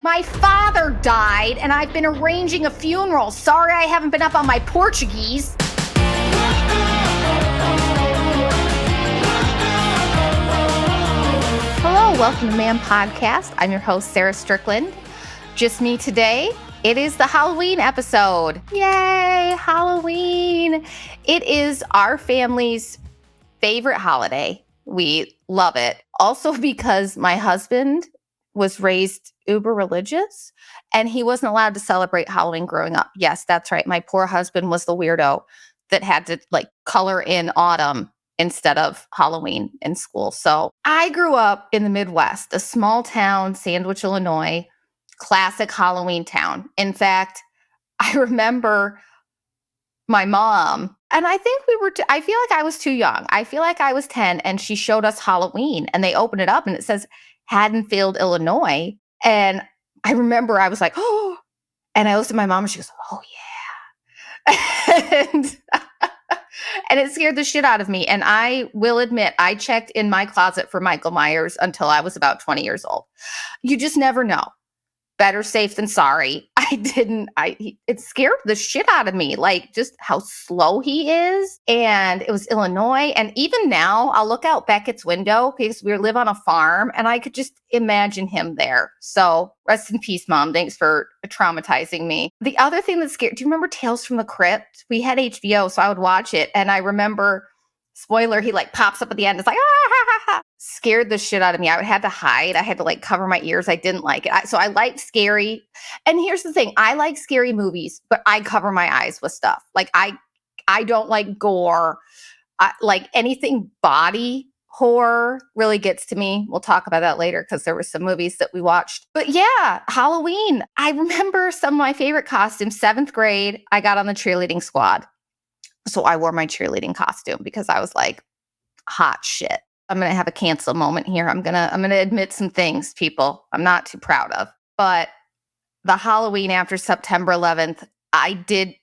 My father died, and I've been arranging a funeral. Sorry I haven't been up on my Portuguese. Hello, welcome to MAMM Podcast. I'm your host, Sarah Strickland. Just me today. It is the Halloween episode. Yay, Halloween. It is our family's favorite holiday. We love it. Also because my husband was raised uber religious and he wasn't allowed to celebrate Halloween growing up. Yes, that's right. My poor husband was the weirdo that had to color in autumn instead of Halloween in school. So I grew up in the Midwest, a small town, Sandwich, Illinois, classic Halloween town. In fact, I remember my mom, and I think I feel like I was too young. I feel like I was 10 and she showed us Halloween and they opened it up and it says Haddonfield, Illinois. And I remember I was like, oh, and I looked at my mom and she goes, oh yeah. And it scared the shit out of me. And I will admit, I checked in my closet for Michael Myers until I was about 20 years old. You just never know. Better safe than sorry. It scared the shit out of me, like just how slow he is. And it was Illinois. And even now I'll look out Beckett's window because we live on a farm and I could just imagine him there. So rest in peace, Mom. Thanks for traumatizing me. The other thing that scared, do you remember Tales from the Crypt? We had HBO, so I would watch it. And I remember, spoiler, he pops up at the end. It's like, ah, scared the shit out of me. I had to hide. I had to cover my ears. I didn't like it. So I liked scary. And here's the thing. I like scary movies, but I cover my eyes with stuff. I don't like gore. Anything body horror really gets to me. We'll talk about that later because there were some movies that we watched. But yeah, Halloween. I remember some of my favorite costumes. 7th grade, I got on the cheerleading squad. So I wore my cheerleading costume because I was like, hot shit. I'm going to have a cancel moment here. I'm going to admit some things, people, I'm not too proud of. But the Halloween after September 11th, I did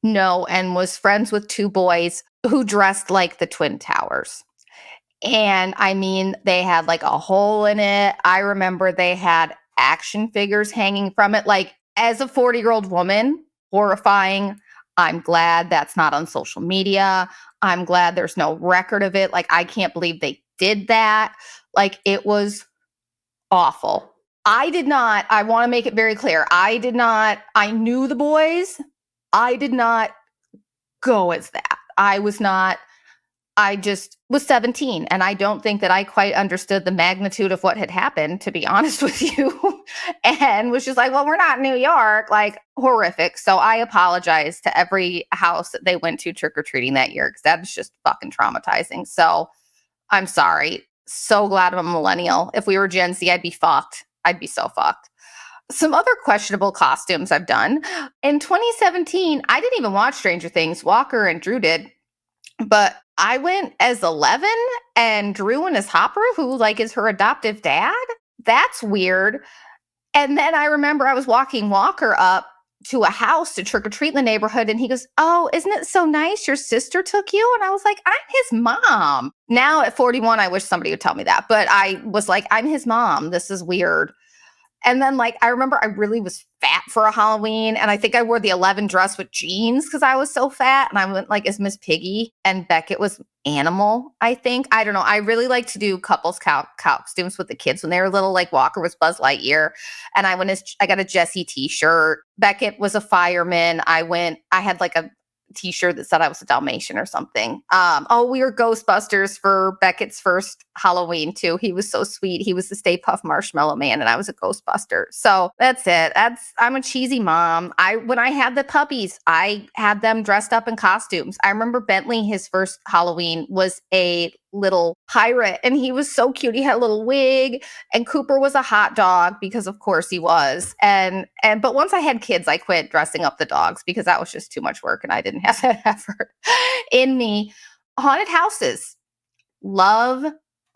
know and was friends with 2 boys who dressed like the Twin Towers. And I mean, they had a hole in it. I remember they had action figures hanging from it. As a 40-year-old woman, horrifying. I'm glad that's not on social media. I'm glad there's no record of it. I can't believe they did that. It was awful. I want to make it very clear. I knew the boys. I did not go as that. I just was 17, and I don't think that I quite understood the magnitude of what had happened, to be honest with you, and was just like, well, we're not in New York, horrific. So I apologize to every house that they went to trick-or-treating that year because that was just fucking traumatizing. So I'm sorry. So glad I'm a millennial. If we were Gen Z, I'd be fucked. I'd be so fucked. Some other questionable costumes I've done. In 2017, I didn't even watch Stranger Things. Walker and Drew did. But I went as 11 and Drew went as Hopper, who is her adoptive dad. That's weird. And then I remember I was walking Walker up to a house to trick or treat in the neighborhood. And he goes, oh, isn't it so nice? Your sister took you. And I was like, I'm his mom. Now at 41, I wish somebody would tell me that. But I was like, I'm his mom. This is weird. And then I remember I really was fat for a Halloween. And I think I wore the 11 dress with jeans because I was so fat. And I went as Miss Piggy, and Beckett was Animal, I think. I don't know. I really like to do couples costumes with the kids when they were little. Walker was Buzz Lightyear. And I got a Jessie t-shirt. Beckett was a fireman. I had a t-shirt that said I was a Dalmatian or something. We were Ghostbusters for Beckett's first Halloween too. He was so sweet. He was the Stay Puft Marshmallow Man and I was a Ghostbuster. So that's it. I'm a cheesy mom. When I had the puppies, I had them dressed up in costumes. I remember Bentley, his first Halloween was a little pirate and he was so cute. He had a little wig, and Cooper was a hot dog because of course he was. But once I had kids, I quit dressing up the dogs because that was just too much work and I didn't have that effort in me. Haunted houses. Love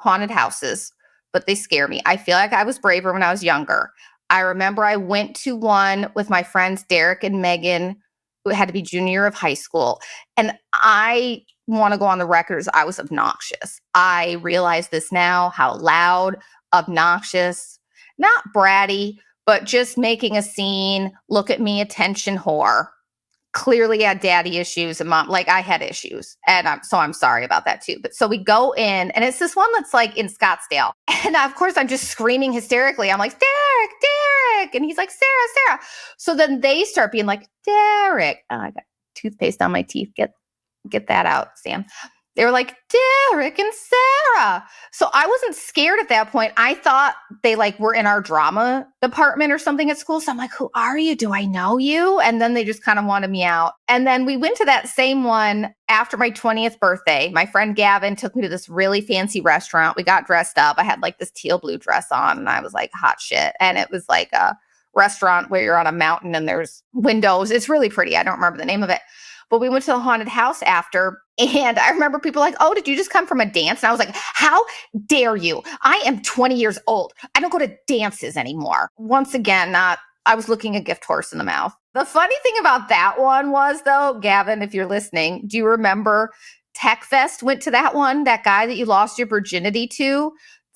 haunted houses, but they scare me. I feel like I was braver when I was younger. I remember I went to one with my friends Derek and Megan, who had to be junior year of high school. And I want to go on the record as I was obnoxious. I realize this now, how loud, obnoxious, not bratty, but just making a scene, look at me, attention whore. Clearly had daddy issues and mom, like I had issues. And I'm sorry about that too. But so we go in and it's this one that's like in Scottsdale. And of course I'm just screaming hysterically. I'm like, Derek, Derek. And he's like, Sarah, Sarah. So then they start being like, Derek. Oh, I got toothpaste on my teeth. Get that out, Sam. They were like, Derek and Sarah. So I wasn't scared at that point. I thought they like were in our drama department or something at school. So I'm like, who are you? Do I know you? And then they just kind of wanted me out. And then we went to that same one after my 20th birthday. My friend Gavin took me to this really fancy restaurant. We got dressed up. I had like this teal blue dress on and I was like hot shit. And it was like a restaurant where you're on a mountain and there's windows. It's really pretty. I don't remember the name of it. But we went to the haunted house after, and I remember people like, oh, did you just come from a dance? And I was like, how dare you? I am 20 years old. I don't go to dances anymore. Once again, I was looking a gift horse in the mouth. The funny thing about that one was, though, Gavin, if you're listening, do you remember Tech Fest went to that one? That guy that you lost your virginity to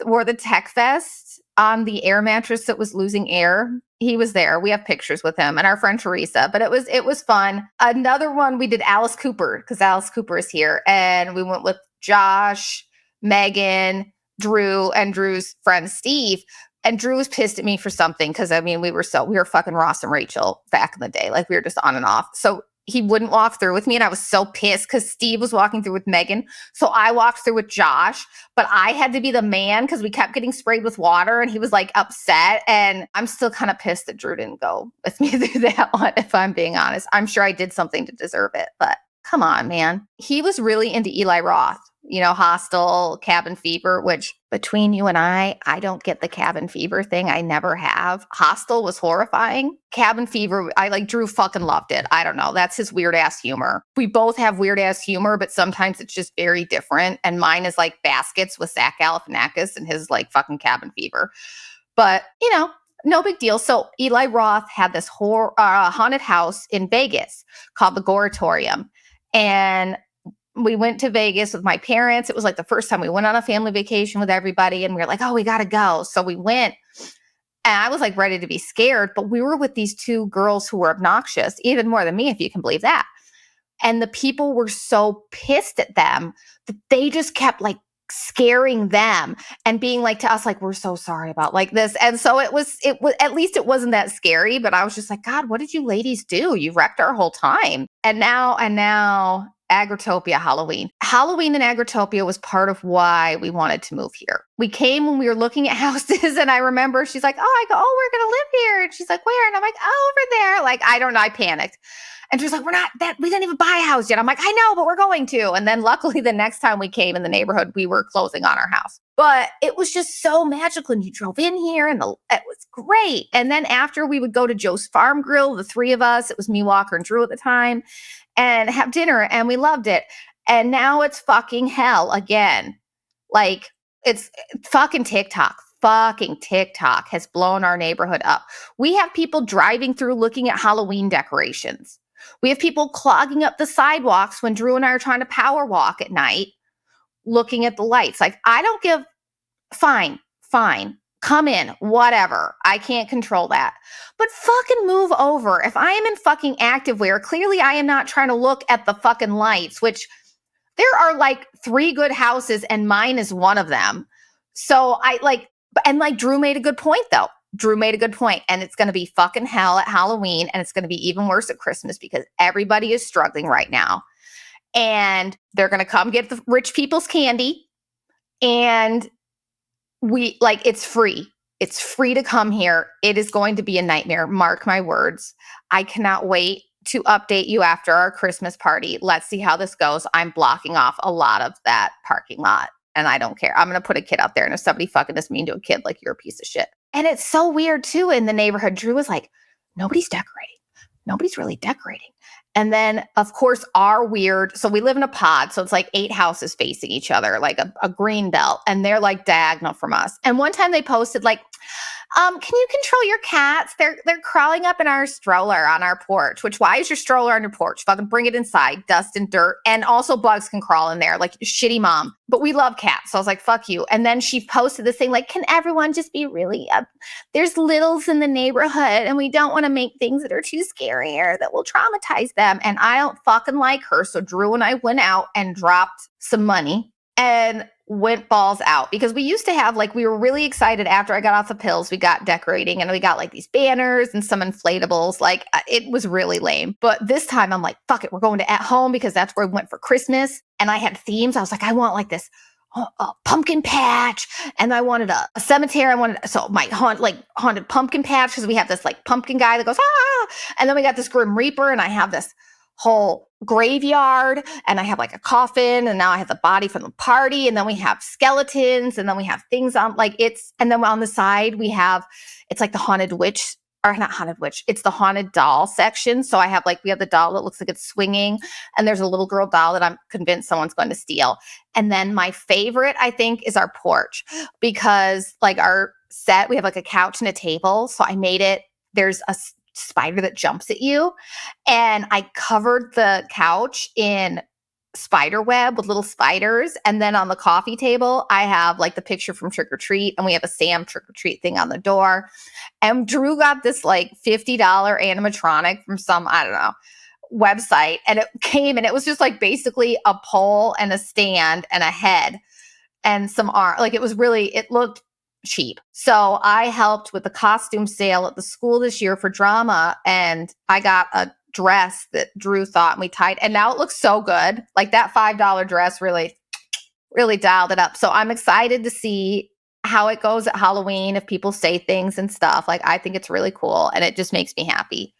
wore the Tech Fest on the air mattress that was losing air. He was there. We have pictures with him and our friend Teresa, but it was fun. Another one we did Alice Cooper because Alice Cooper is here, and we went with Josh, Megan, Drew, and Drew's friend Steve. And Drew was pissed at me for something because I mean we were fucking Ross and Rachel back in the day, like we were just on and off. So he wouldn't walk through with me, and I was so pissed because Steve was walking through with Megan. So I walked through with Josh, but I had to be the man because we kept getting sprayed with water, and he was like upset. And I'm still kind of pissed that Drew didn't go with me through that one, if I'm being honest. I'm sure I did something to deserve it, but come on, man. He was really into Eli Roth. Hostel, cabin fever, which between you and I don't get the cabin fever thing. I never have. Hostel was horrifying. Cabin fever, Drew fucking loved it. I don't know. That's his weird ass humor. We both have weird ass humor, but sometimes it's just very different. And mine is like baskets with Zach Galifianakis and his like fucking cabin fever. But, no big deal. So Eli Roth had this haunted house in Vegas called the Goratorium. And we went to Vegas with my parents. It was like the first time we went on a family vacation with everybody. And we were like, oh, we got to go. So we went. And I was like ready to be scared. But we were with these two girls who were obnoxious, even more than me, if you can believe that. And the people were so pissed at them that they just kept like scaring them and being like to us, like, we're so sorry about like this. And so it was, at least it wasn't that scary. But I was just like, God, what did you ladies do? You wrecked our whole time. And now Agritopia Halloween. Halloween in Agritopia was part of why we wanted to move here. We came when we were looking at houses, and I remember she's like, we're going to live here. And she's like, where? And I'm like, over there. Like, I don't know. I panicked. And she was like, we didn't even buy a house yet. I'm like, I know, but we're going to. And then luckily the next time we came in the neighborhood, we were closing on our house. But it was just so magical. And you drove in here and it was great. And then after we would go to Joe's Farm Grill, the three of us, it was me, Walker, and Drew at the time, and have dinner, and we loved it. And now it's fucking hell again. Like, it's fucking TikTok. Fucking TikTok has blown our neighborhood up. We have people driving through looking at Halloween decorations. We have people clogging up the sidewalks when Drew and I are trying to power walk at night, looking at the lights. Like, I don't give, fine. Come in, whatever. I can't control that. But fucking move over. If I am in fucking activewear, clearly I am not trying to look at the fucking lights, which there are like 3 good houses and mine is one of them. So Drew made a good point though. And it's going to be fucking hell at Halloween, and it's going to be even worse at Christmas because everybody is struggling right now. And they're going to come get the rich people's candy, and it's free. It's free to come here. It is going to be a nightmare. Mark my words. I cannot wait to update you after our Christmas party. Let's see how this goes. I'm blocking off a lot of that parking lot, and I don't care. I'm going to put a kid out there, and if somebody fucking is mean to a kid, like, you're a piece of shit. And it's so weird too in the neighborhood. Drew was like, nobody's decorating. Nobody's really decorating. And then, of course, so we live in a pod. So it's like 8 houses facing each other, like a green belt. And they're like diagonal from us. And one time they posted like, Can you control your cats? They're crawling up in our stroller on our porch. Which, why is your stroller on your porch? Fucking bring it inside. Dust and dirt, and also bugs can crawl in there. Like, shitty mom. But we love cats, so I was like, fuck you. And then she posted this thing like, can everyone just be really there's littles in the neighborhood, and we don't want to make things that are too scary or that will traumatize them. And I don't fucking like her. So Drew and I went out and dropped some money and went balls out, because we used to have, like, we were really excited after I got off the pills. We got decorating and we got like these banners and some inflatables. Like, it was really lame. But this time I'm like, fuck it, we're going to At Home, because that's where we went for Christmas. And I had themes. I was like, I want like this pumpkin patch, and I wanted a cemetery. So my haunted pumpkin patch, because we have this like pumpkin guy that goes and then we got this Grim Reaper, and I have this whole graveyard, and I have like a coffin, and now I have the body from the party, and then we have skeletons, and then we have things on and then on the side we have, it's like the haunted witch, or not haunted witch, it's the haunted doll section. So we have the doll that looks like it's swinging, and there's a little girl doll that I'm convinced someone's going to steal. And then my favorite, I think, is our porch, because like our set, we have like a couch and a table. So I made it, there's a spider that jumps at you, and I covered the couch in spider web with little spiders. And then on the coffee table, I have like the picture from Trick or Treat, and we have a Sam Trick or Treat thing on the door. And Drew got this like $50 animatronic from some, I don't know, website, and it came, and it was just like basically a pole and a stand and a head and some arm. Like, it looked cheap. So I helped with the costume sale at the school this year for drama, and I got a dress that Drew thought, and we tied, and now it looks so good. Like, that $5 dress really dialed it up. So I'm excited to see how it goes at Halloween, if people say things and stuff. Like, I think it's really cool, and it just makes me happy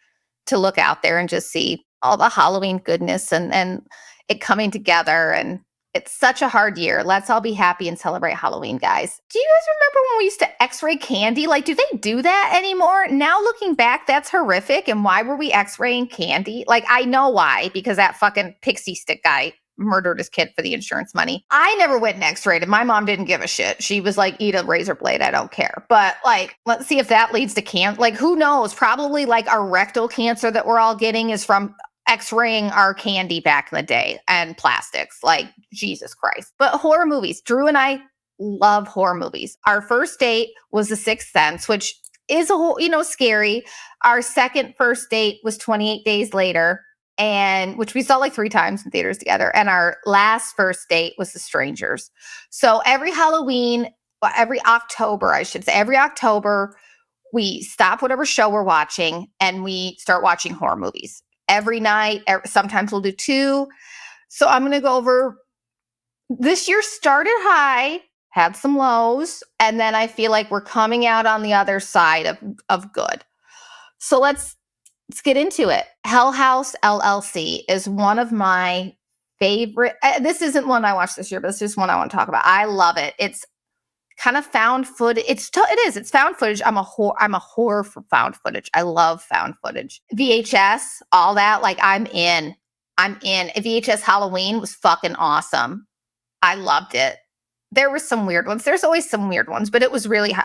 to look out there and just see all the Halloween goodness and it coming together. And it's such a hard year. Let's all be happy and celebrate Halloween, guys. Do you guys remember when we used to x-ray candy? Like, do they do that anymore? Now looking back, that's horrific. And why were we x-raying candy? Like, I know why, because that fucking pixie stick guy murdered his kid for the insurance money. I never went and x-rayed, and my mom didn't give a shit. She was like, eat a razor blade, I don't care. But like, let's see if that leads to cancer. Like, who knows? Probably like our rectal cancer that we're all getting is from x-raying our candy back in the day, and plastics. Like, Jesus Christ. But horror movies. Drew and I love horror movies. Our first date was The Sixth Sense, which is scary. Our second first date was 28 Days Later, and which we saw like 3 times in theaters together. And our last first date was The Strangers. So every October, we stop whatever show we're watching and we start watching horror movies. Every night, sometimes we'll do 2. So I'm going to go over, this year started high, had some lows, and then I feel like we're coming out on the other side of good. So let's get into it. Hell House LLC is one of my favorite. This isn't one I watched this year, but it's just one I want to talk about. I love it. It's kind of found footage. It's found footage. I'm a whore for found footage. I love found footage. VHS, all that. Like, I'm in. VHS Halloween was fucking awesome. I loved it. There were some weird ones. There's always some weird ones, but it was really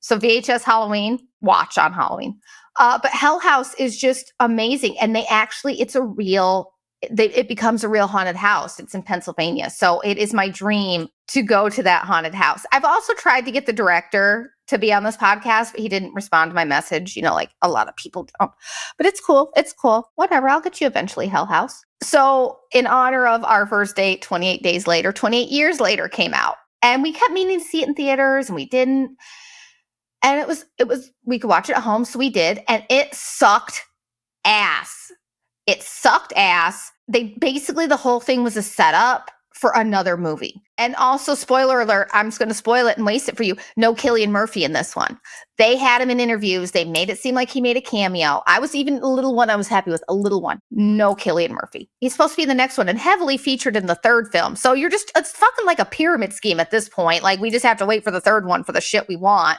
so VHS Halloween, watch on Halloween. But Hell House is just amazing. And it becomes a real haunted house. It's in Pennsylvania. So it is my dream to go to that haunted house. I've also tried to get the director to be on this podcast, but he didn't respond to my message. Like a lot of people don't. But it's cool. It's cool. Whatever. I'll get you eventually, Hell House. So in honor of our first date, 28 years later came out. And we kept meaning to see it in theaters, and we didn't. And it was we could watch it at home, so we did. And it sucked ass. The whole thing was a setup for another movie. And also, spoiler alert, I'm just going to spoil it and waste it for you. No Cillian Murphy in this one. They had him in interviews. They made it seem like he made a cameo. I was even a little one I was happy with, a little one. No Cillian Murphy. He's supposed to be in the next one and heavily featured in the third film. So it's fucking like a pyramid scheme at this point. Like, we just have to wait for the third one for the shit we want.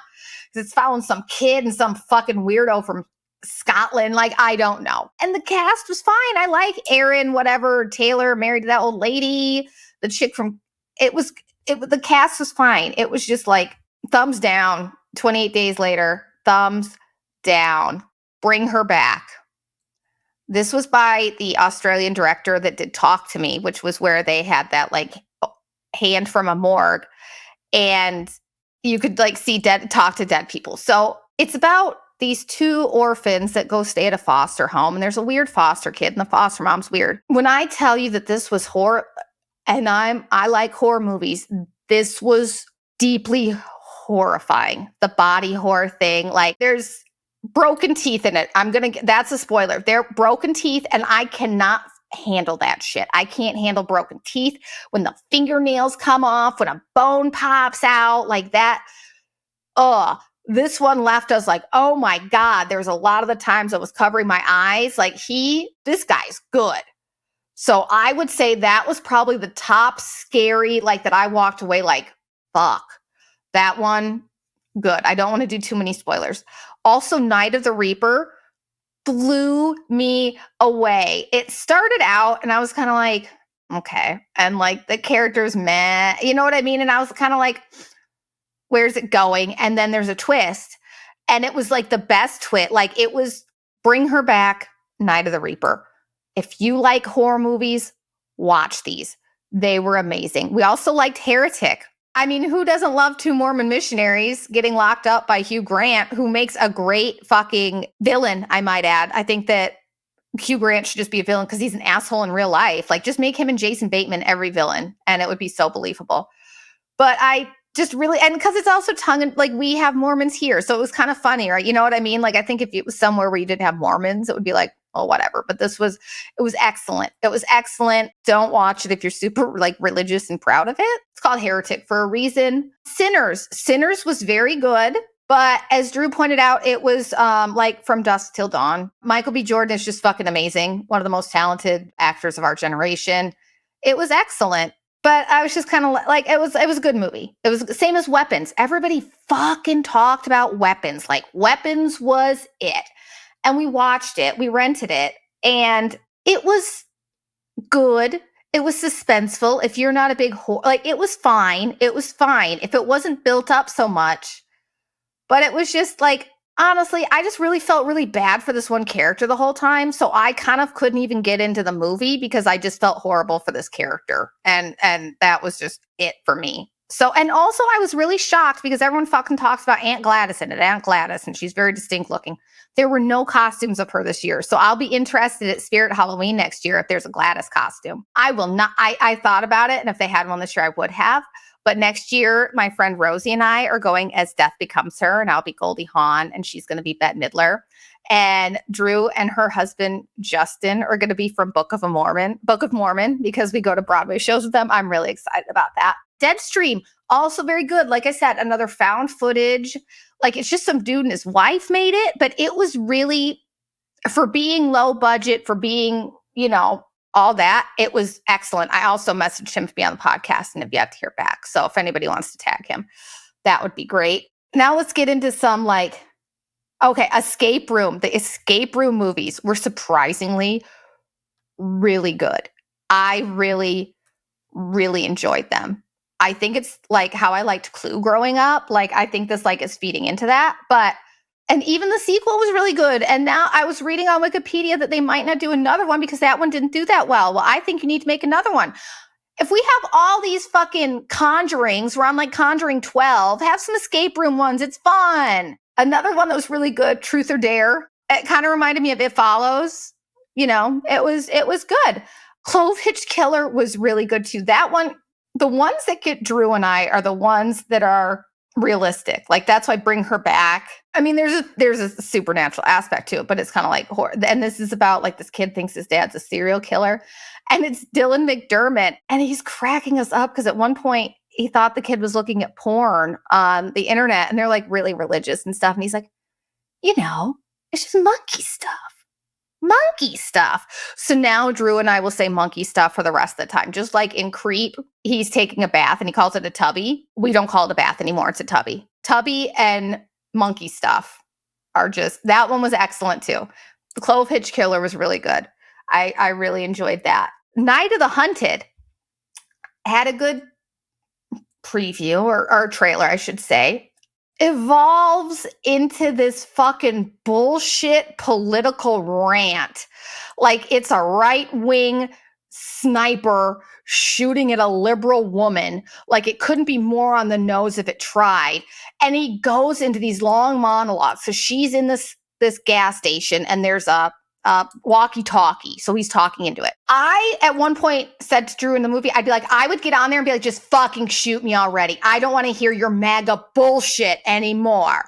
Because it's following some kid and some fucking weirdo from Scotland. Like, I don't know. And the cast was fine. I like Aaron, whatever, Taylor, married to that old lady, the chick from, the cast was fine. It was just like thumbs down. 28 days later, thumbs down. Bring her back. This was by the Australian director that did Talk to Me, which was where they had that like hand from a morgue and you could like see talk to dead people. So it's about these two orphans that go stay at a foster home, and there's a weird foster kid, and the foster mom's weird. When I tell you that this was horror, and I like horror movies, this was deeply horrifying. The body horror thing, like there's broken teeth in it. That's a spoiler. They're broken teeth, and I cannot handle that shit. I can't handle broken teeth when the fingernails come off, when a bone pops out like that. Oh, this one left us like, oh my God. There's a lot of the times I was covering my eyes. Like this guy's good. So I would say that was probably the top scary, like that I walked away like, fuck. That one, good. I don't want to do too many spoilers. Also, Night of the Reaper blew me away. It started out and I was kind of like, okay. And like the characters, meh, you know what I mean? And I was kind of like, where's it going? And then there's a twist. And it was like the best twist. Like it was bring her back, Night of the Reaper. If you like horror movies, watch these. They were amazing. We also liked Heretic. I mean, who doesn't love two Mormon missionaries getting locked up by Hugh Grant, who makes a great fucking villain, I might add. I think that Hugh Grant should just be a villain because he's an asshole in real life. Like, just make him and Jason Bateman every villain, and it would be so believable. But I just really, and because it's also like we have Mormons here, so it was kind of funny, right? You know what I mean? Like, I think if it was somewhere where you didn't have Mormons, it would be like, oh, whatever. But it was excellent. It was excellent. Don't watch it if you're super like religious and proud of it. It's called Heretic for a reason. Sinners was very good. But as Drew pointed out, it was like From Dusk Till Dawn. Michael B. Jordan is just fucking amazing. One of the most talented actors of our generation. It was excellent. But I was just kind of like, it was a good movie. It was the same as Weapons. Everybody fucking talked about Weapons. Like Weapons was it. And we watched it, we rented it, and it was good. It was suspenseful. If you're not a big like it was fine. It was fine. If it wasn't built up so much. But it was just like, honestly, I just really felt really bad for this one character the whole time. So I kind of couldn't even get into the movie because I just felt horrible for this character. And that was just it for me. So, and also I was really shocked because everyone fucking talks about Aunt Gladys in it, Aunt Gladys, and she's very distinct looking. There were no costumes of her this year. So I'll be interested at Spirit Halloween next year if there's a Gladys costume. I will not, I thought about it. And if they had one this year, I would have. But next year, my friend Rosie and I are going as Death Becomes Her, and I'll be Goldie Hawn, and she's going to be Bette Midler. And Drew and her husband, Justin, are going to be from Book of Mormon, because we go to Broadway shows with them. I'm really excited about that. Deadstream, also very good. Like I said, another found footage. Like it's just some dude and his wife made it, but it was really, for being low budget, for being, all that, it was excellent. I also messaged him to be on the podcast and have yet to hear back. So if anybody wants to tag him, that would be great. Now let's get into some escape room. The escape room movies were surprisingly really good. I really, really enjoyed them. I think it's like how I liked Clue growing up. Like I think this is feeding into that. And even the sequel was really good. And now I was reading on Wikipedia that they might not do another one because that one didn't do that well. Well, I think you need to make another one. If we have all these fucking Conjurings, we're on like Conjuring 12, have some escape room ones. It's fun. Another one that was really good, Truth or Dare. It kind of reminded me of It Follows. It was good. Clove Hitch Killer was really good too. That one, the ones that get Drew and I are the ones that are realistic. Like that's why Bring Her Back. I mean, there's a supernatural aspect to it, but it's kind of like horror. And this is about like this kid thinks his dad's a serial killer, and it's Dylan McDermott, and he's cracking us up because at one point he thought the kid was looking at porn on the internet, and they're like really religious and stuff, and he's like, it's just monkey stuff. So now Drew and I will say monkey stuff for the rest of the time. Just like in Creep, he's taking a bath and he calls it a tubby. We don't call it a bath anymore. It's a tubby. Tubby and monkey stuff are that one was excellent too. The Clove Hitch Killer was really good. I really enjoyed that. Night of the Hunted had a good preview or trailer, I should say. evolves into this fucking bullshit political rant. Like it's a right wing sniper shooting at a liberal woman. Like it couldn't be more on the nose if it tried. And he goes into these long monologues. So she's in this gas station and there's a walkie-talkie. So he's talking into it. I, at one point, said to Drew in the movie, I'd be like, I would get on there and be like, just fucking shoot me already. I don't want to hear your MAGA bullshit anymore.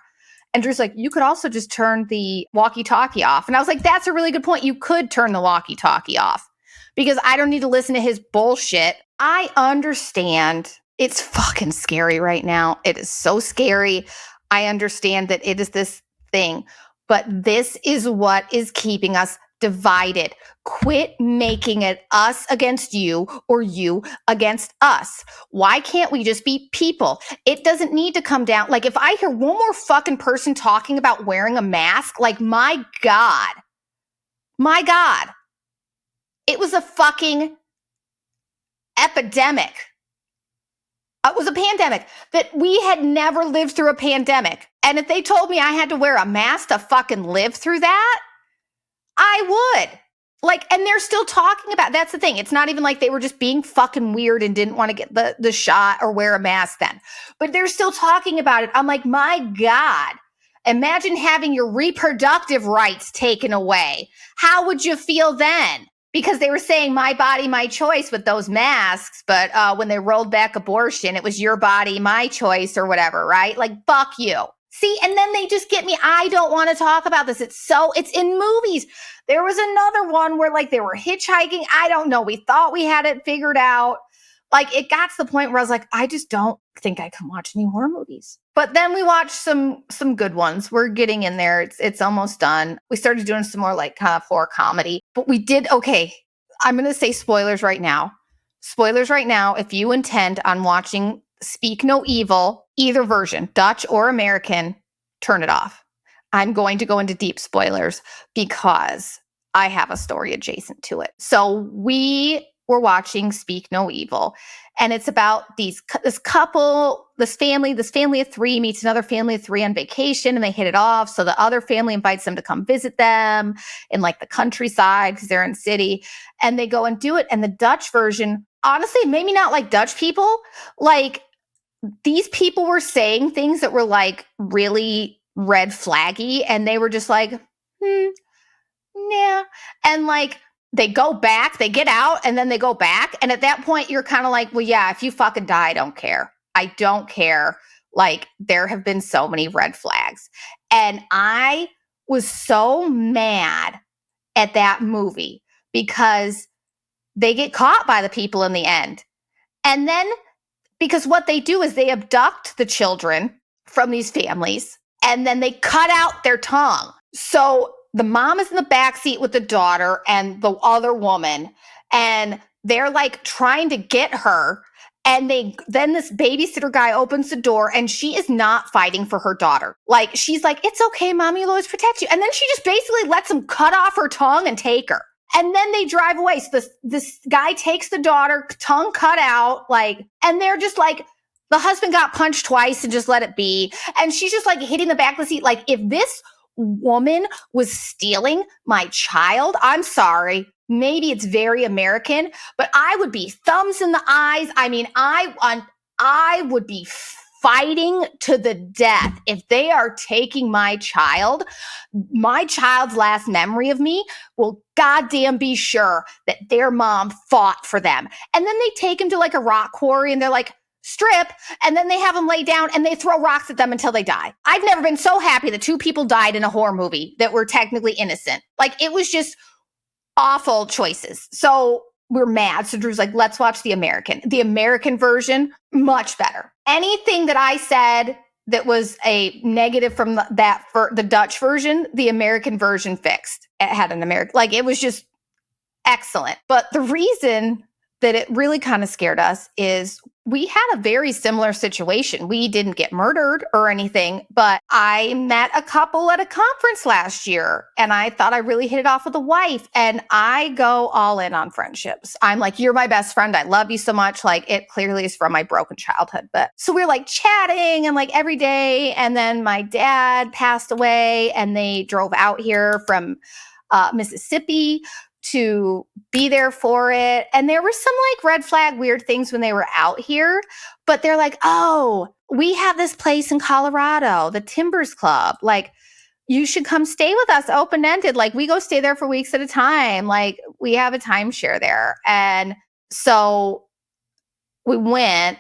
And Drew's like, you could also just turn the walkie-talkie off. And I was like, that's a really good point. You could turn the walkie-talkie off because I don't need to listen to his bullshit. I understand it's fucking scary right now. It is so scary. I understand that it is this thing. But this is what is keeping us divided. Quit making it us against you or you against us. Why can't we just be people? It doesn't need to come down. Like if I hear one more fucking person talking about wearing a mask, like my God, it was a fucking epidemic. It was a pandemic that we had never lived through a pandemic. And if they told me I had to wear a mask to fucking live through that, I would. Like, and they're still talking about, that's the thing. It's not even like they were just being fucking weird and didn't want to get the shot or wear a mask then. But they're still talking about it. I'm like, my God, imagine having your reproductive rights taken away. How would you feel then? Because they were saying my body, my choice with those masks. But when they rolled back abortion, it was your body, my choice or whatever, right? Like, fuck you. See, and then they just get me. I don't want to talk about this. It's in movies. There was another one where like they were hitchhiking. I don't know. We thought we had it figured out. Like it got to the point where I was like, I just don't think I can watch any horror movies. But then we watched some good ones. We're getting in there. It's almost done. We started doing some more like kind of horror comedy. But we did, okay, I'm going to say spoilers right now. Spoilers right now. If you intend on watching Speak No Evil, either version, Dutch or American, turn it off. I'm going to go into deep spoilers because I have a story adjacent to it. So we were watching Speak No Evil, and it's about this couple, this family of three meets another family of three on vacation, and they hit it off. So the other family invites them to come visit them in like the countryside because they're in the city, and they go and do it. And the Dutch version, honestly, it made me not like Dutch people. Like these people were saying things that were like really red flaggy, and they were just like, yeah. And like, they go back, they get out, and then they go back. And at that point, you're kind of like, well, yeah, if you fucking die, I don't care. I don't care. Like, there have been so many red flags. And I was so mad at that movie because they get caught by the people in the end. And then, because what they do is they abduct the children from these families, and then they cut out their tongue. So the mom is in the backseat with the daughter and the other woman, and they're like trying to get her. And then this babysitter guy opens the door, and she is not fighting for her daughter. Like, she's like, it's okay, mommy will always protect you. And then she just basically lets him cut off her tongue and take her. And then they drive away. So this guy takes the daughter, tongue cut out, like, and they're just like, the husband got punched twice and just let it be. And she's just like hitting the back of the seat. Like, if this woman was stealing my child, I'm sorry, maybe it's very American, but I would be thumbs in the eyes. I mean, I would be fighting to the death if they are taking my child's last memory of me will goddamn be sure that their mom fought for them. And then they take him to like a rock quarry, and they're like, strip, and then they have them lay down and they throw rocks at them until they die. I've never been so happy that two people died in a horror movie that were technically innocent. Like, it was just awful choices. So we're mad. So Drew's like, let's watch the American. The American version, much better. Anything that I said that was a negative from that for the Dutch version, the American version fixed. It had an American, like, it was just excellent. But the reason that it really kind of scared us is we had a very similar situation. We didn't get murdered or anything, but I met a couple at a conference last year and I thought I really hit it off with a wife. And I go all in on friendships. I'm like, you're my best friend. I love you so much. Like, it clearly is from my broken childhood. But so we're like chatting and like every day. And then my dad passed away and they drove out here from Mississippi to be there for it. And there were some like red flag weird things when they were out here, but they're like, oh, we have this place in Colorado, the Timbers Club. Like, you should come stay with us open-ended. Like, we go stay there for weeks at a time. Like, we have a timeshare there. And so we went,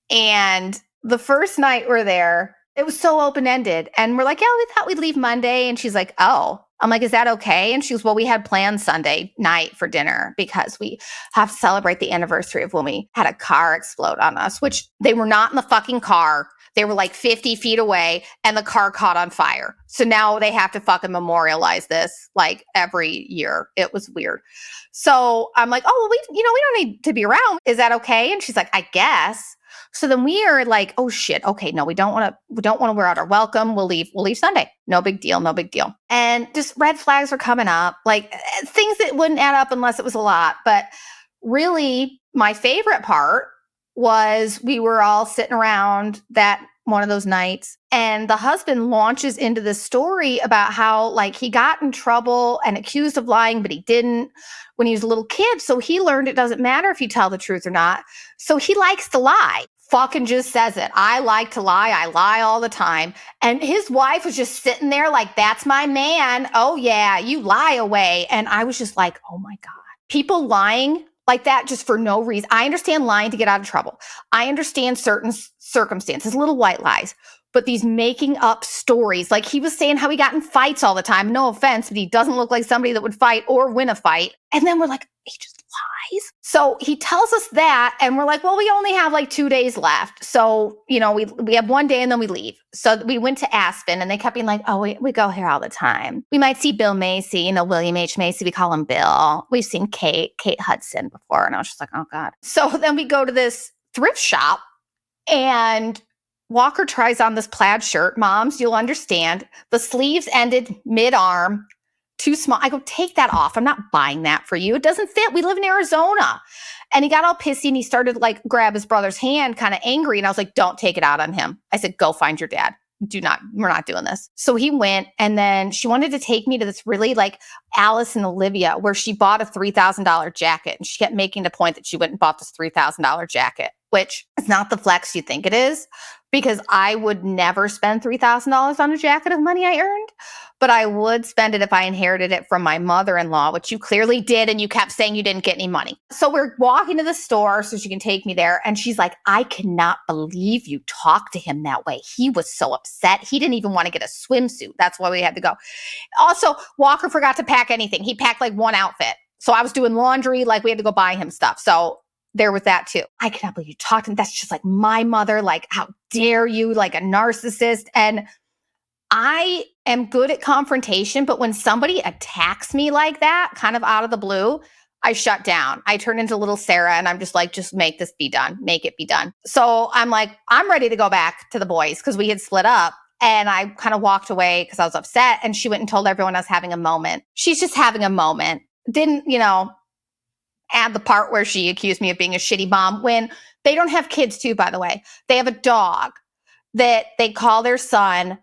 and the first night we're there, it was so open-ended. And we're like, yeah, we thought we'd leave Monday. And she's like, oh. I'm like, is that okay? And she goes, well, we had plans Sunday night for dinner because we have to celebrate the anniversary of when we had a car explode on us, which they were not in the fucking car. They were like 50 feet away and the car caught on fire. So now they have to fucking memorialize this like every year. It was weird. So I'm like, oh, well, we don't need to be around. Is that okay? And she's like, I guess. So then we are like, oh shit, okay, no, we don't want to wear out our welcome. We'll leave Sunday. No big deal, no big deal. And just red flags were coming up, like things that wouldn't add up unless it was a lot. But really, my favorite part was we were all sitting around that one of those nights, and the husband launches into this story about how like he got in trouble and accused of lying, but he didn't when he was a little kid. So he learned it doesn't matter if you tell the truth or not. So he likes to lie. Fucking just says it. I like to lie. I lie all the time. And his wife was just sitting there like, that's my man. Oh yeah, you lie away. And I was just like, oh my God. People lying like that just for no reason. I understand lying to get out of trouble. I understand certain circumstances, little white lies. But these making up stories, like he was saying how he got in fights all the time. No offense, but he doesn't look like somebody that would fight or win a fight. And then we're like, he just lies. So he tells us that, and we're like, well, we only have like 2 days left. So, we have 1 day and then we leave. So we went to Aspen, and they kept being like, oh, we go here all the time. We might see Bill Macy, William H. Macy. We call him Bill. We've seen Kate Hudson before. And I was just like, oh God. So then we go to this thrift shop, and Walker tries on this plaid shirt. Moms, you'll understand. The sleeves ended mid-arm, too small. I go, take that off. I'm not buying that for you. It doesn't fit. We live in Arizona. And he got all pissy, and he started like grab his brother's hand, kind of angry. And I was like, don't take it out on him. I said, go find your dad. We're not doing this. So he went, and then she wanted to take me to this really like Alice and Olivia, where she bought a $3,000 jacket. And she kept making the point that she went and bought this $3,000 jacket, which is not the flex you think it is, because I would never spend $3,000 on a jacket of money I earned, but I would spend it if I inherited it from my mother-in-law, which you clearly did, and you kept saying you didn't get any money. So we're walking to the store so she can take me there, and she's like, I cannot believe you talked to him that way. He was so upset. He didn't even want to get a swimsuit. That's why we had to go. Also, Walker forgot to pack anything. He packed like one outfit. So I was doing laundry, like we had to go buy him stuff. So there was that too. I cannot believe you talked to him. That's just like my mother. Like, how dare you? Like a narcissist. And I am good at confrontation, but when somebody attacks me like that, kind of out of the blue, I shut down. I turn into little Sarah, and I'm just like, just make this be done. Make it be done. So I'm like, I'm ready to go back to the boys because we had split up. And I kind of walked away because I was upset. And she went and told everyone I was having a moment. She's just having a moment. Didn't, add the part where she accused me of being a shitty mom, when they don't have kids too, by the way. They have a dog that they call their son,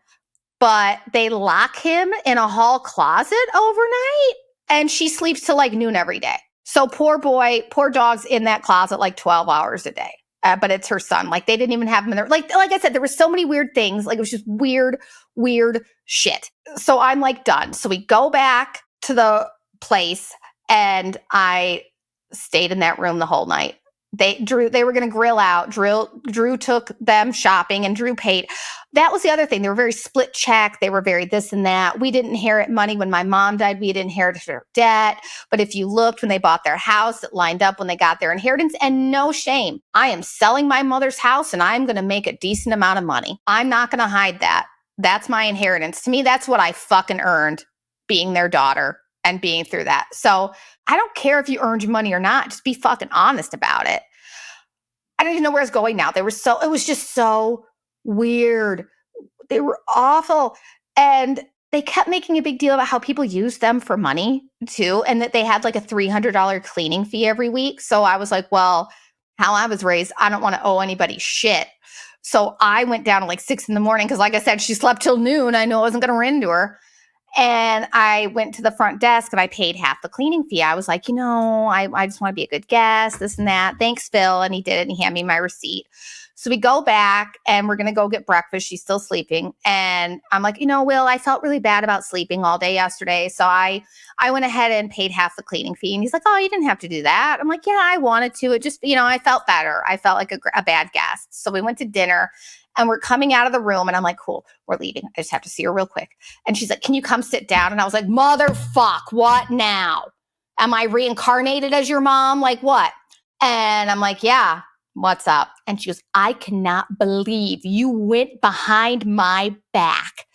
but they lock him in a hall closet overnight, and she sleeps till like noon every day. So poor dog's in that closet like 12 hours a day. But it's her son. Like, they didn't even have him in there. Like I said, there were so many weird things. Like, it was just weird shit. So I'm like, done. So we go back to the place, and I stayed in that room the whole night. They were going to grill out. Drew took them shopping, and Drew paid. That was the other thing. They were very split check. They were very this and that. We didn't inherit money when my mom died. We had inherited her debt. But if you looked when they bought their house, it lined up when they got their inheritance. And no shame. I am selling my mother's house, and I'm going to make a decent amount of money. I'm not going to hide that. That's my inheritance. To me, that's what I fucking earned, being their daughter and being through that. So I don't care if you earned your money or not. Just be fucking honest about it. I don't even know where it's going now. It was just so weird. They were awful. And they kept making a big deal about how people use them for money too, and that they had like a $300 cleaning fee every week. So I was like, well, how I was raised, I don't want to owe anybody shit. So I went down at like 6 a.m. because, like I said, she slept till noon. I knew I wasn't going to run to her. And I went to the front desk and I paid half the cleaning fee. I was like, I just want to be a good guest, this and that. Thanks, Phil. And he did it and he handed me my receipt. So we go back and we're going to go get breakfast. She's still sleeping. And I'm like, Will, I felt really bad about sleeping all day yesterday. So I went ahead and paid half the cleaning fee. And he's like, oh, you didn't have to do that. I'm like, yeah, I wanted to. It just, I felt better. I felt like a bad guest. So we went to dinner. And we're coming out of the room and I'm like, cool, we're leaving. I just have to see her real quick. And she's like, can you come sit down? And I was like, motherfuck, what now? Am I reincarnated as your mom? Like what? And I'm like, yeah, what's up? And she goes, I cannot believe you went behind my back.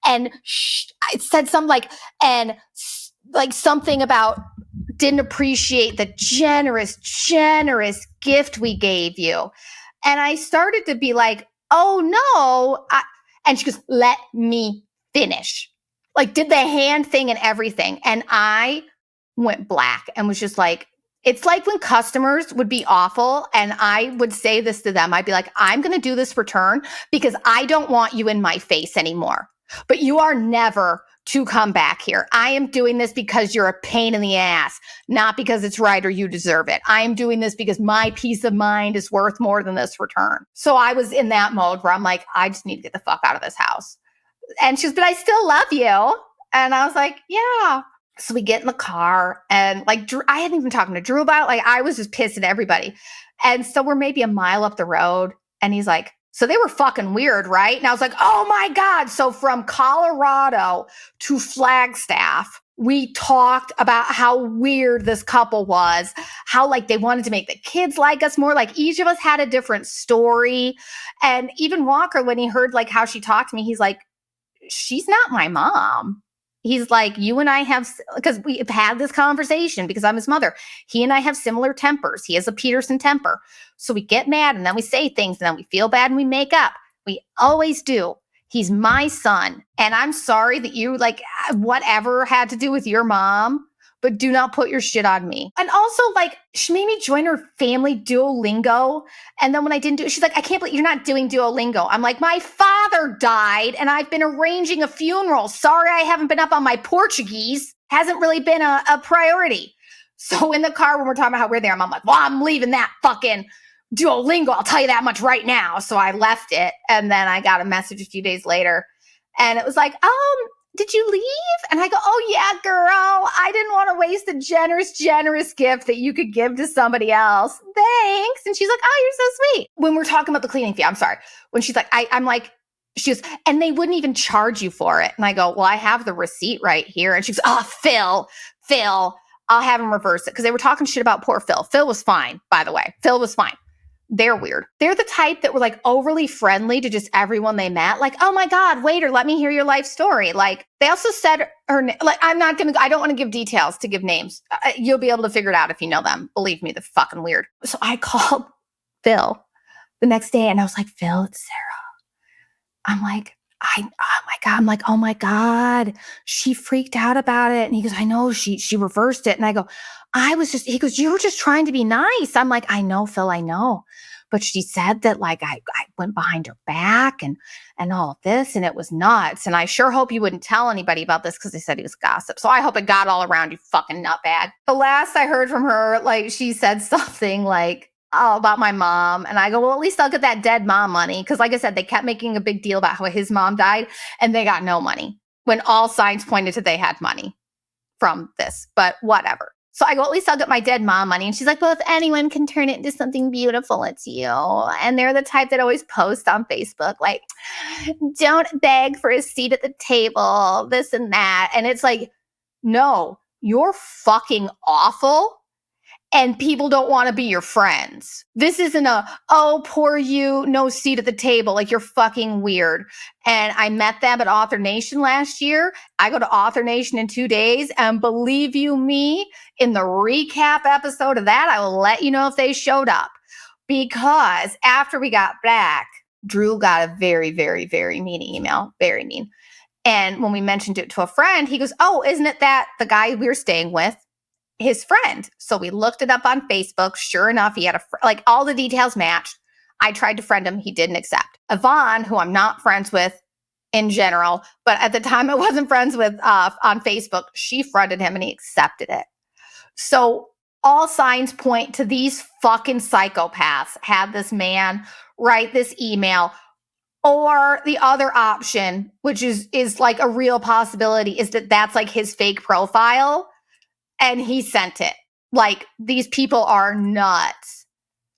And it said something like something about didn't appreciate the generous gift we gave you. And I started to be like, oh no. And she goes, let me finish. Like did the hand thing and everything. And I went black and was just like, it's like when customers would be awful and I would say this to them. I'd be like, I'm going to do this return because I don't want you in my face anymore. But you are never to come back here. I am doing this because you're a pain in the ass, not because it's right or you deserve it. I am doing this because my peace of mind is worth more than this return. So I was in that mode where I'm like, I just need to get the fuck out of this house. And she goes, but I still love you. And I was like, yeah. So we get in the car and like, I hadn't even talked to Drew about it. Like I was just pissed at everybody. And so we're maybe a mile up the road and he's like, so they were fucking weird, right? And I was like, oh my God. So from Colorado to Flagstaff, we talked about how weird this couple was, how like they wanted to make the kids like us more. Like each of us had a different story. And even Walker, when he heard like how she talked to me, he's like, she's not my mom. He's like, you and I have, because we've had this conversation because I'm his mother. He and I have similar tempers. He has a Peterson temper. So we get mad and then we say things and then we feel bad and we make up. We always do. He's my son. And I'm sorry that you like whatever had to do with your mom, but do not put your shit on me. And also like she made me join her family Duolingo. And then when I didn't do it, she's like, I can't believe you're not doing Duolingo. I'm like, my father died and I've been arranging a funeral. Sorry, I haven't been up on my Portuguese. Hasn't really been a priority. So in the car when we're talking about how we're there, I'm like, well, I'm leaving that fucking Duolingo. I'll tell you that much right now. So I left it. And then I got a message a few days later and it was like, did you leave? And I go, oh yeah, girl, I didn't want to waste a generous gift that you could give to somebody else. Thanks. And she's like, oh, you're so sweet. When we're talking about the cleaning fee, I'm sorry. When she's like, I'm like, she goes, and they wouldn't even charge you for it. And I go, well, I have the receipt right here. And she goes, oh, Phil, I'll have him reverse it. Because they were talking shit about poor Phil. Phil was fine, by the way. Phil was fine. They're weird. They're the type that were like overly friendly to just everyone they met. Like, oh my God, waiter, let me hear your life story. Like they also said like, I don't want to give details to give names. You'll be able to figure it out if you know them. Believe me, they're fucking weird. So I called Phil the next day and I was like, Phil, it's Sarah. I'm like, oh my God, she freaked out about it. And he goes, I know she reversed it. And I go, he goes, you were just trying to be nice. I'm like, I know, Phil, I know. But she said that like, I went behind her back and all of this and it was nuts. And I sure hope you wouldn't tell anybody about this because they said he was gossip. So I hope it got all around you fucking nutbag. The last I heard from her, like she said something like, oh, about my mom. And I go, well, at least I'll get that dead mom money. Because like I said, they kept making a big deal about how his mom died and they got no money when all signs pointed to they had money from this, but whatever. So I go, at least I'll get my dead mom money. And she's like, well, if anyone can turn it into something beautiful, it's you. And they're the type that always post on Facebook, like, don't beg for a seat at the table, this and that. And it's like, no, you're fucking awful. And people don't want to be your friends. This isn't oh, poor you, no seat at the table. Like, you're fucking weird. And I met them at Author Nation last year. I go to Author Nation in 2 days. And believe you me, in the recap episode of that, I will let you know if they showed up. because after we got back, Drew got a very, very, very mean email. Very mean. And when we mentioned it to a friend, he goes, "Oh, isn't it that the guy we were staying with, his friend?" So we looked it up on Facebook. Sure enough, he had like all the details matched. I tried to friend him. He didn't accept. Yvonne, who I'm not friends with in general, but at the time I wasn't friends with on Facebook, she friended him and he accepted it. So all signs point to these fucking psychopaths had this man write this email. Or the other option, which is like a real possibility, is that that's like his fake profile and he sent it. Like, these people are nuts.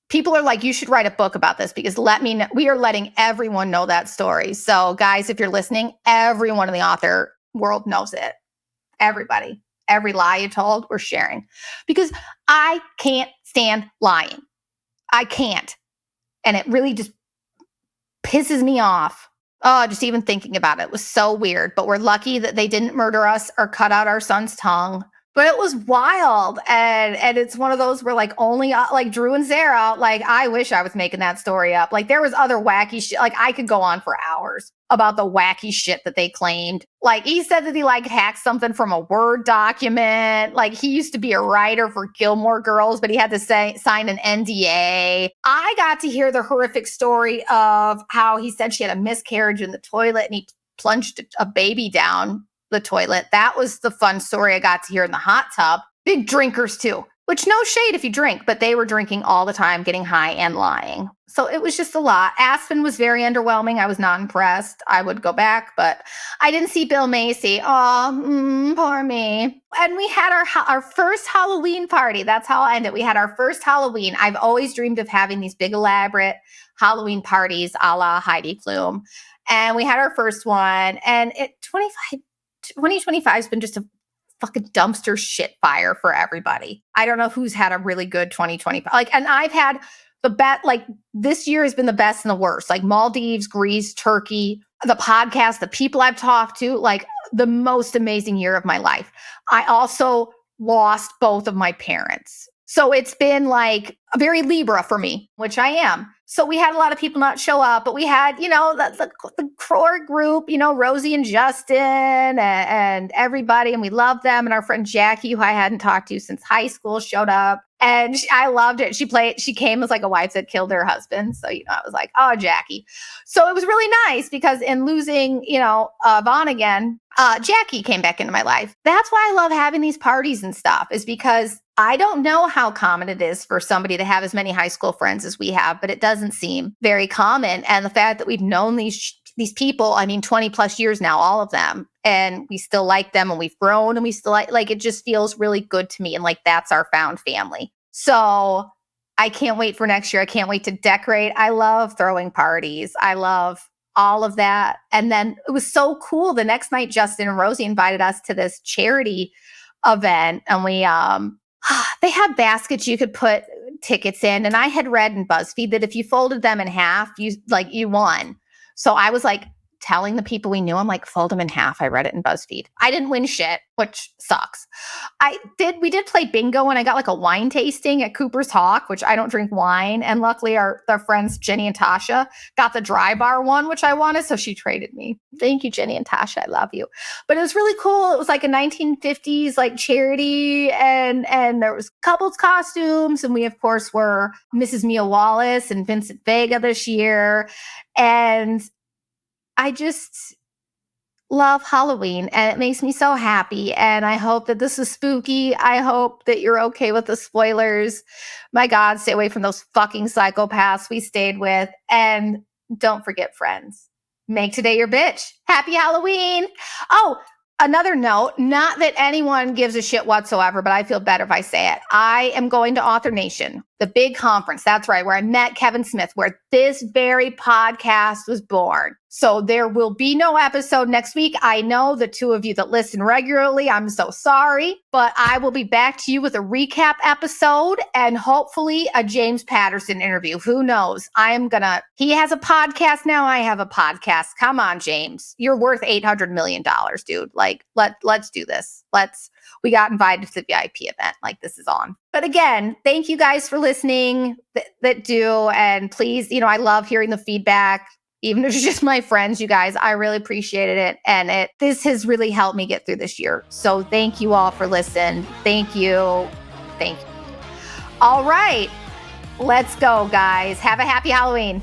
People are like, you should write a book about this because let me know. We are letting everyone know that story. So guys, if you're listening, everyone in the author world knows it. Everybody, every lie you told, we're sharing because I can't stand lying. I can't. And it really just pisses me off. Oh, just even thinking about it was so weird. But we're lucky that they didn't murder us or cut out our son's tongue. But it was wild. And it's one of those where like only like Drew and Sarah, like I wish I was making that story up. Like there was other wacky shit. Like I could go on for hours about the wacky shit that they claimed. Like he said that he like hacked something from a Word document. Like he used to be a writer for Gilmore Girls, but he had to sign an NDA. I got to hear the horrific story of how he said she had a miscarriage in the toilet and he plunged a baby down the toilet. That was the fun story I got to hear in the hot tub. Big drinkers too, which no shade if you drink, but they were drinking all the time, getting high and lying. So it was just a lot. Aspen was very underwhelming. I was not impressed. I would go back, but I didn't see Bill Macy. Oh, poor me. And we had our first Halloween party. That's how I ended. We had our first Halloween. I've always dreamed of having these big elaborate Halloween parties a la Heidi Klum. And we had our first one. And 2025 has been just a fucking dumpster shit fire for everybody. I don't know who's had a really good 2025. Like, and I've had the best, like this year has been the best and the worst. Like Maldives, Greece, Turkey, the podcast, the people I've talked to, like the most amazing year of my life. I also lost both of my parents. So it's been like a very Libra for me, which I am. So we had a lot of people not show up, but we had, the core group, Rosie and Justin and everybody, and we loved them. And our friend Jackie, who I hadn't talked to since high school, showed up. And I loved it. She came as like a wife that killed her husband. So, I was like, oh, Jackie. So it was really nice because in losing, Vaughn again, Jackie came back into my life. That's why I love having these parties and stuff, is because I don't know how common it is for somebody to have as many high school friends as we have, but it doesn't seem very common. And the fact that we've known these people, 20 plus years now, all of them, and we still like them and we've grown and we still like it just feels really good to me. And like, that's our found family. So I can't wait for next year. I can't wait to decorate. I love throwing parties. I love all of that. And then it was so cool. The next night, Justin and Rosie invited us to this charity event, and we, they had baskets you could put tickets in. And I had read in BuzzFeed that if you folded them in half, you won. So I was like telling the people we knew, I'm like, fold them in half. I read it in BuzzFeed. I didn't win shit, which sucks. We did play bingo, and I got like a wine tasting at Cooper's Hawk, which I don't drink wine. And luckily our friends Jenny and Tasha got the dry bar one, which I wanted. So she traded me. Thank you, Jenny and Tasha. I love you. But it was really cool. It was like a 1950s like charity, and there was couples costumes. And we of course were Mrs. Mia Wallace and Vincent Vega this year. And I just love Halloween, and it makes me so happy. And I hope that this is spooky. I hope that you're okay with the spoilers. My God, stay away from those fucking psychopaths we stayed with. And don't forget, friends, make today your bitch. Happy Halloween. Oh, another note, not that anyone gives a shit whatsoever, but I feel better if I say it. I am going to Author Nation, the big conference. That's right, where I met Kevin Smith, where this very podcast was born. So there will be no episode next week. I know the two of you that listen regularly, I'm so sorry, but I will be back to you with a recap episode and hopefully a James Patterson interview. Who knows? He has a podcast now. I have a podcast. Come on, James. You're worth $800 million, dude. Like, let's do this. We got invited to the VIP event. Like, this is on. But again, thank you guys for listening that do. And please, I love hearing the feedback. Even if it's just my friends, you guys, I really appreciated it. And this has really helped me get through this year. So thank you all for listening. Thank you. Thank you. All right. Let's go, guys. Have a happy Halloween.